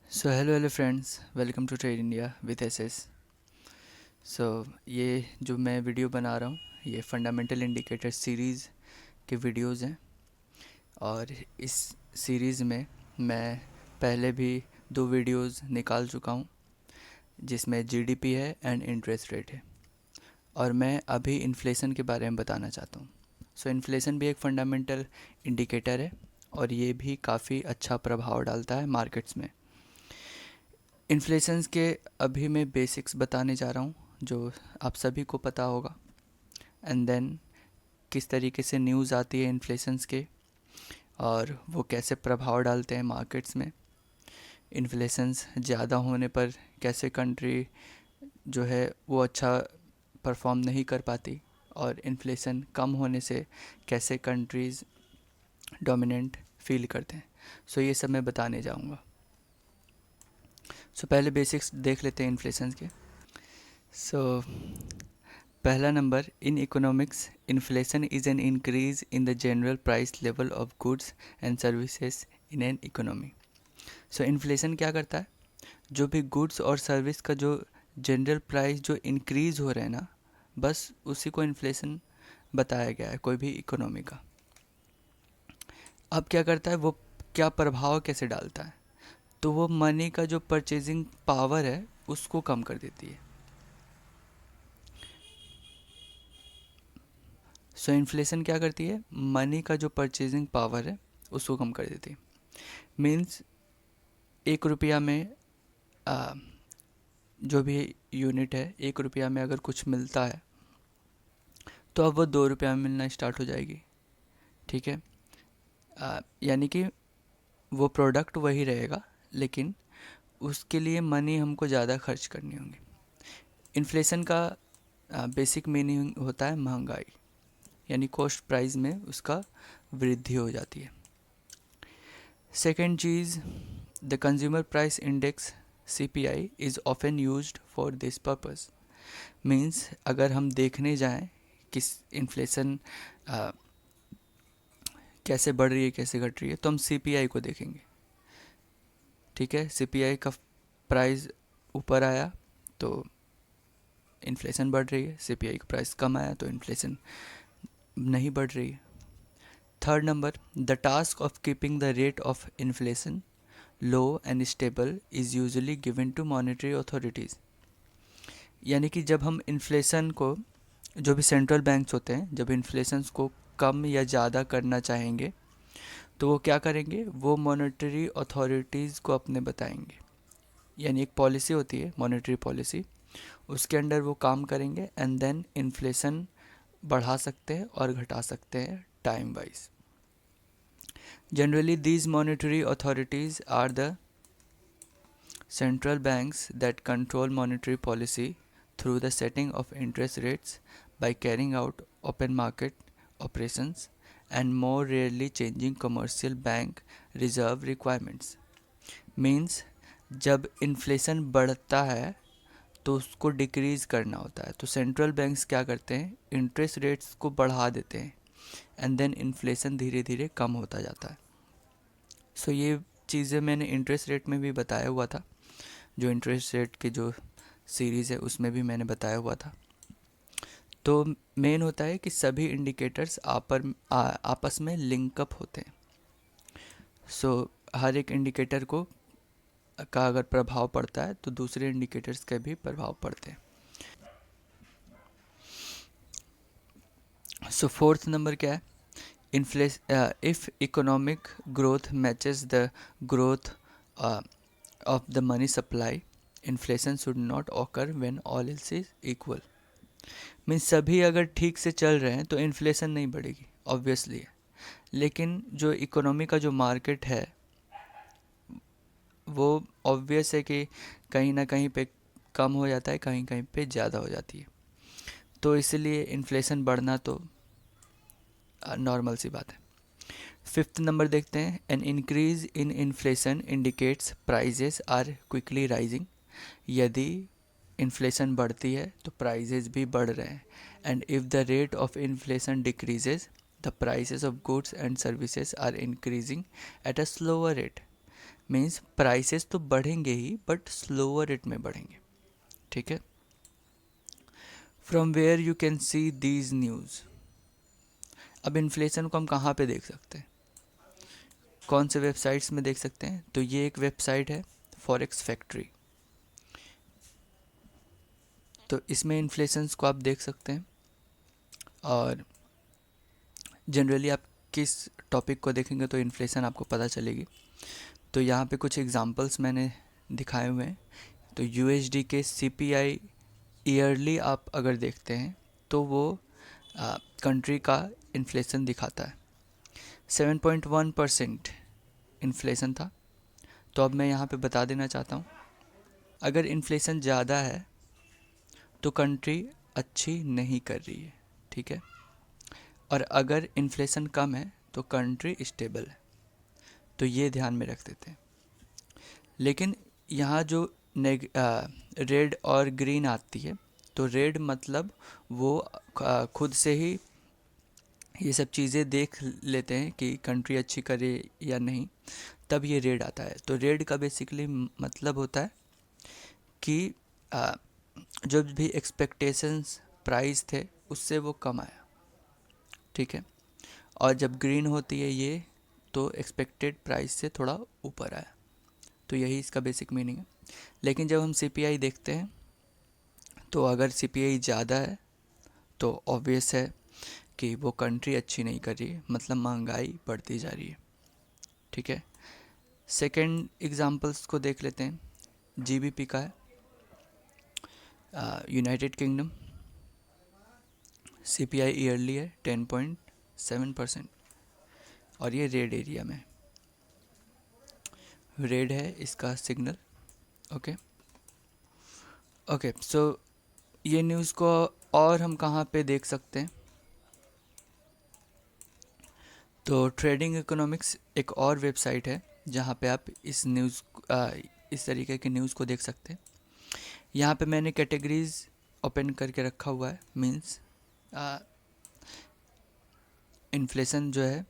So hello friends, welcome to trade India with SS. ये जो मैं वीडियो बना रहा हूँ, ये फंडामेंटल इंडिकेटर सीरीज़ के वीडियोस हैं। और इस सीरीज़ में मैं पहले भी दो वीडियोस निकाल चुका हूँ, जिसमें जीडीपी है एंड इंटरेस्ट रेट है। और मैं अभी इन्फ्लेशन के बारे में बताना चाहता हूँ। इन्फ्लेशन भी एक फंडामेंटल इंडिकेटर है और ये भी काफ़ी अच्छा प्रभाव डालता है मार्केट्स में। इन्फ्लेशंस के अभी मैं बेसिक्स बताने जा रहा हूँ, जो आप सभी को पता होगा। एंड देन किस तरीके से न्यूज़ आती है इन्फ्लेशंस के और वो कैसे प्रभाव डालते हैं मार्केट्स में। इन्फ्लेशंस ज़्यादा होने पर कैसे कंट्री जो है वो अच्छा परफॉर्म नहीं कर पाती, और इन्फ्लेशन कम होने से कैसे कंट्रीज़ डोमिनेंट फील करते हैं। ये सब मैं बताने जाऊँगा। पहले बेसिक्स देख लेते हैं इन्फ्लेशन के। सो पहला number, in economics inflation is an increase in the general price level of goods and services in an economy. Inflation क्या करता है? जो भी गुड्स और सर्विस का जो जनरल प्राइस जो इंक्रीज हो रहे हैं ना, बस उसी को इन्फ्लेशन बताया गया है कोई भी इकोनॉमी का। अब क्या करता है वो, क्या प्रभाव कैसे डालता है? तो वो मनी का जो परचेजिंग पावर है उसको कम कर देती है। इन्फ्लेशन क्या करती है? मनी का जो परचेजिंग पावर है उसको कम कर देती है। मीन्स 1 रुपया में आ, जो भी यूनिट है, 1 रुपया में अगर कुछ मिलता है तो अब वो 2 रुपया में मिलना स्टार्ट हो जाएगी। ठीक है। यानी कि वो प्रोडक्ट वही रहेगा, लेकिन उसके लिए मनी हमको ज़्यादा खर्च करनी होगी। इन्फ्लेशन का बेसिक मीनिंग होता है महंगाई, यानी कॉस्ट प्राइस में उसका वृद्धि हो जाती है। Second cheese, the consumer price index CPI is often used for this purpose. Means अगर हम देखने जाएं कि इन्फ्लेशन कैसे बढ़ रही है कैसे घट रही है, तो हम CPI को देखेंगे। ठीक है, CPI का प्राइस ऊपर आया तो इन्फ्लेशन बढ़ रही है, CPI का प्राइस कम आया तो इन्फ्लेशन नहीं बढ़ रही है। Third number, the task of keeping the rate of inflation low and stable is usually given to monetary authorities. यानी कि जब हम इन्फ्लेशन को, जो भी सेंट्रल बैंक्स होते हैं, जब इन्फ्लेशन को कम या ज़्यादा करना चाहेंगे तो वो क्या करेंगे? वो मॉनेटरी अथॉरिटीज़ को अपने बताएंगे। यानी एक पॉलिसी होती है मॉनेटरी पॉलिसी, उसके अंडर वो काम करेंगे एंड देन इन्फ्लेशन बढ़ा सकते हैं और घटा सकते हैं time wise. Generally these monetary authorities are the central banks that control monetary policy through the setting of interest rates by carrying out open market operations and more rarely changing commercial bank reserve requirements. Means जब inflation बढ़ता है तो उसको decrease करना होता है, तो central banks क्या करते हैं? इंटरेस्ट रेट्स को बढ़ा देते हैं एंड देन इन्फ्लेशन धीरे धीरे कम होता जाता है। ये चीज़ें मैंने इंटरेस्ट रेट में भी बताया हुआ था, जो इंटरेस्ट रेट की जो सीरीज़ है उसमें भी मैंने बताया हुआ था। तो मेन होता है कि सभी इंडिकेटर्स आपस में लिंकअप होते हैं। हर एक इंडिकेटर को का अगर प्रभाव पड़ता है तो दूसरे इंडिकेटर्स के भी प्रभाव पड़ते हैं। फोर्थ नंबर क्या है? If economic growth matches the growth of the money supply, inflation should not occur when all else is equal. Means सभी अगर ठीक से चल रहे हैं तो इन्फ्लेशन नहीं बढ़ेगी, ऑब्वियसली है। लेकिन जो इकोनॉमी का जो मार्केट है वो ऑब्वियस है कि कहीं ना कहीं पे कम हो जाता है, कहीं कहीं पे ज़्यादा हो जाती है। तो इसलिए इन्फ्लेशन बढ़ना तो नॉर्मल सी बात है। फिफ्थ नंबर देखते हैं, an increase in inflation indicates prices are quickly rising. यदि इन्फ्लेशन बढ़ती है तो प्राइजेस भी बढ़ रहे हैं। And if the rate of inflation decreases, the prices of goods and services are increasing at a slower rate. Means prices तो बढ़ेंगे ही बट स्लोअर रेट में बढ़ेंगे, ठीक है। From where you can see these news. अब inflation को हम कहाँ पे देख सकते हैं, कौन से वेबसाइट्स में देख सकते हैं? तो ये एक वेबसाइट है फॉरेक्स फैक्ट्री, तो इसमें इन्फ्लेशंस को आप देख सकते हैं। और जनरली आप किस टॉपिक को देखेंगे तो इन्फ्लेशन आपको पता चलेगी। तो यहाँ पे कुछ एग्जांपल्स मैंने दिखाए हुए हैं। तो यूएसडी के सीपीआई ईयरली आप अगर देखते हैं तो वो कंट्री का इन्फ्लेशन दिखाता है। 7.1% इन्फ्लेशन था। तो अब मैं यहाँ पे बता देना चाहता हूँ, अगर इन्फ्लेशन ज़्यादा है तो कंट्री अच्छी नहीं कर रही है, ठीक है। और अगर इन्फ्लेशन कम है तो कंट्री स्टेबल है। तो ये ध्यान में रख देते हैं। लेकिन यहाँ जो रेड और ग्रीन आती है, तो रेड मतलब वो खुद से ही ये सब चीज़ें देख लेते हैं कि कंट्री अच्छी करे या नहीं, तब ये रेड आता है। तो रेड का बेसिकली मतलब होता है कि जो भी एक्सपेक्टेशंस प्राइस थे उससे वो कम आया, ठीक है। और जब ग्रीन होती है ये, तो एक्सपेक्टेड प्राइस से थोड़ा ऊपर आया। तो यही इसका बेसिक मीनिंग है। लेकिन जब हम सीपीआई देखते हैं तो अगर सीपीआई ज़्यादा है तो ऑब्वियस है कि वो कंट्री अच्छी नहीं कर रही है, मतलब महंगाई बढ़ती जा रही है, ठीक है। सेकंड एग्जांपल्स को देख लेते हैं। जीबीपी का है यूनाइटेड किंगडम, सीपीआई ईयरली है 10.7% और ये रेड एरिया में, रेड है इसका सिग्नल, ओके ओके। सो ये न्यूज़ को और हम कहाँ पे देख सकते हैं? तो ट्रेडिंग इकोनॉमिक्स एक और वेबसाइट है जहाँ पे आप इस तरीके की न्यूज़ को देख सकते हैं। यहाँ पे मैंने कैटेगरीज ओपन करके रखा हुआ है। मींस इन्फ्लेशन जो है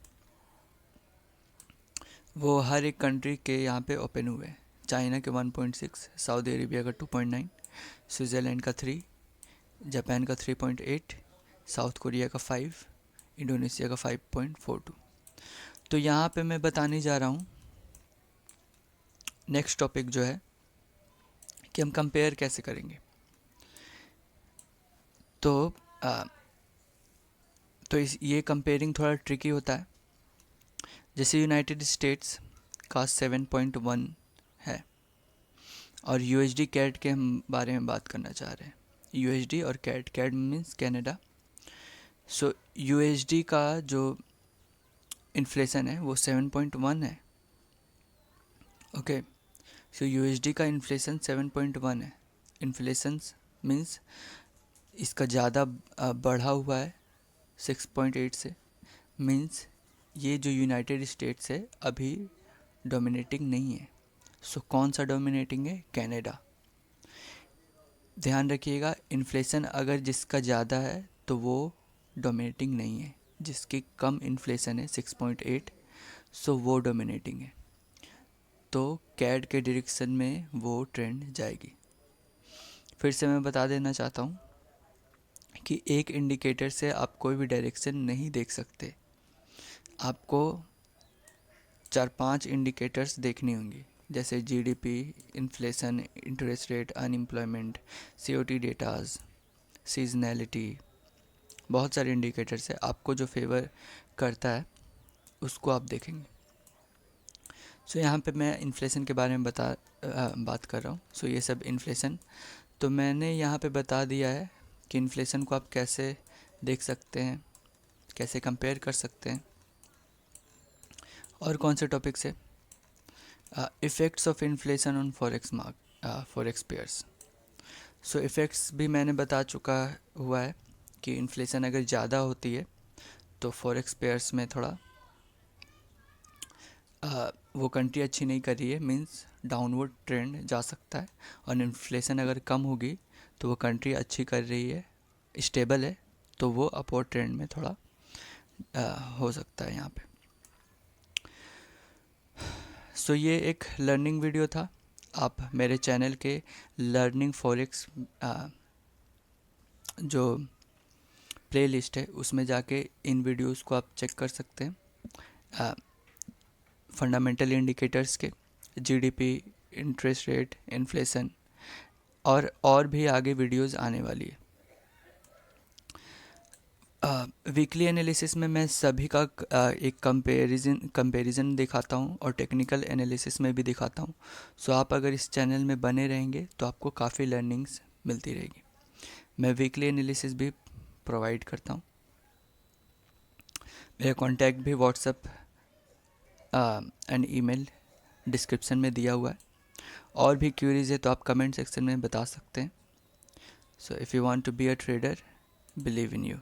वो हर एक कंट्री के यहाँ पे ओपन हुए हैं। चाइना के 1.6, सऊदी अरेबिया का 2.9, स्विट्ज़रलैंड का 3, जापान का 3.8, साउथ कोरिया का 5, इंडोनेशिया का 5.42। तो यहाँ पे मैं बताने जा रहा हूँ नेक्स्ट टॉपिक जो है कि हम कंपेयर कैसे करेंगे। तो ये कंपेयरिंग थोड़ा ट्रिकी होता है। जैसे यूनाइटेड स्टेट्स का 7.1 है और यूएसडी कैट के हम बारे में बात करना चाह रहे हैं। यूएसडी और कैट मीन्स कनाडा। सो यूएसडी का जो इन्फ्लेशन है वो 7.1 है, ओके। सो यूएसडी का इन्फ्लेशन 7.1 है। इन्फ्लेशन मीन्स इसका ज़्यादा बढ़ा हुआ है 6.8 से। मीन्स ये जो यूनाइटेड स्टेट्स है अभी डोमिनेटिंग नहीं है। सो कौन सा डोमिनेटिंग है? कनाडा। ध्यान रखिएगा, इन्फ्लेशन अगर जिसका ज़्यादा है तो वो डोमिनेटिंग नहीं है। जिसकी कम इन्फ्लेशन है 6.8, सो वो डोमिनेटिंग है। तो कैड के डायरेक्शन में वो ट्रेंड जाएगी। फिर से मैं बता देना चाहता हूँ कि एक इंडिकेटर से आप कोई भी डायरेक्शन नहीं देख सकते। आपको 4-5 इंडिकेटर्स देखनी होंगी, जैसे GDP, inflation, interest rate, unemployment, COT datas, seasonality, बहुत सारे इंडिकेटर्स है। आपको जो फेवर करता है उसको आप देखेंगे। सो यहाँ पे मैं इन्फ्लेशन के बारे में बात कर रहा हूँ। सो ये सब इन्फ्लेशन तो मैंने यहाँ पे बता दिया है कि इन्फ्लेशन को आप कैसे देख सकते हैं, कैसे कंपेयर कर सकते हैं। और कौन से टॉपिक से? Effects of inflation on forex pairs. So effects भी मैंने बता चुका हुआ है कि इन्फ्लेशन अगर ज़्यादा होती है तो फॉरेक्स पेयर्स में थोड़ा वो कंट्री अच्छी नहीं कर रही है, मींस डाउनवर्ड ट्रेंड जा सकता है। और इन्फ्लेशन अगर कम होगी तो वो कंट्री अच्छी कर रही है, स्टेबल है, तो वो अपवर्ड ट्रेंड में थोड़ा हो सकता है यहाँ पे। सो ये एक लर्निंग वीडियो था। आप मेरे चैनल के लर्निंग फॉरेक्स जो प्लेलिस्ट है उसमें जाके इन वीडियोस को आप चेक कर सकते हैं। फंडामेंटल इंडिकेटर्स के, जीडीपी, इंटरेस्ट रेट, इन्फ्लेशन और भी आगे वीडियोस आने वाली है। वीकली एनालिसिस में मैं सभी का एक कंपैरिजन दिखाता हूँ और टेक्निकल एनालिसिस में भी दिखाता हूँ। सो आप अगर इस चैनल में बने रहेंगे तो आपको काफ़ी लर्निंग्स मिलती रहेगी। मैं वीकली एनालिसिस भी प्रोवाइड करता हूँ। मेरा कॉन्टैक्ट भी व्हाट्सएप एंड ईमेल डिस्क्रिप्शन में दिया हुआ है। और भी क्यूरीज है तो आप कमेंट सेक्शन में बता सकते हैं। So if you want to be a trader, believe in you.